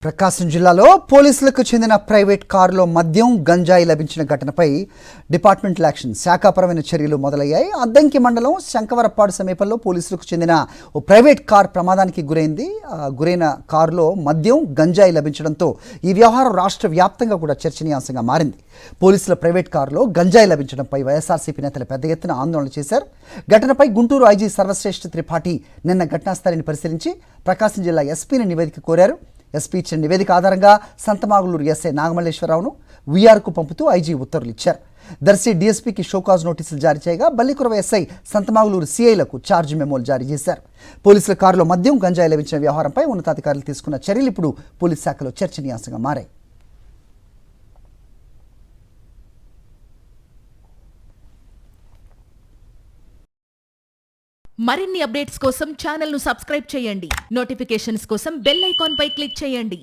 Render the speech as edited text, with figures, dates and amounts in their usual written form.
ప్రకాశం జిల్లాలో పోలీసులకు చెందిన ప్రైవేట్ కారులో మద్యం గంజాయి లభించిన ఘటనపై డిపార్ట్మెంటల్ యాక్షన్ శాఖాపరమైన చర్యలు మొదలయ్యాయి. అద్దంకి మండలం శంకవరప్పాడు సమీపంలో పోలీసులకు చెందిన ఓ ప్రైవేట్ కార్ ప్రమాదానికి గురైన కారులో మద్యం గంజాయి లభించడంతో ఈ వ్యవహారం రాష్ట్ర వ్యాప్తంగా కూడా చర్చనీయాంశంగా మారింది. పోలీసుల ప్రైవేట్ కారులో గంజాయి లభించడంపై వైఎస్ఆర్సీపీ నేతలు పెద్ద ఎత్తున ఆందోళన చేశారు. ఘటనపై గుంటూరు ఐజీ సర్వశ్రేష్ఠ త్రిపాఠి నిన్న ఘటనాస్థలిని పరిశీలించి ప్రకాశం జిల్లా ఎస్పీని నివేదిక కోరారు. ఎస్పీ ఇచ్చిన నివేదిక ఆధారంగా సంతమాగులూరు ఎస్ఐ నాగమల్లేశ్వరరావును వీఆర్కు పంపుతూ ఐజీ ఉత్తర్వులు ఇచ్చారు. దర్శి డీఎస్పీకి షోకాజ్ నోటీసులు జారీ చేయగా బల్లికురవ ఎస్ఐ సంతమాగులూరు సిఐలకు ఛార్జ్ మెమోలు జారీ చేశారు. పోలీసుల కారులో మద్యం గంజాయి లభించిన వ్యవహారంపై ఉన్నతాధికారులు తీసుకున్న చర్యలు ఇప్పుడు పోలీస్ శాఖలో చర్చనీయాంశంగా మారాయి. మరిన్ని అప్డేట్స్ కోసం ఛానల్ ను సబ్స్క్రైబ్ చేయండి. నోటిఫికేషన్స్ కోసం బెల్ ఐకాన్ పై క్లిక్ చేయండి.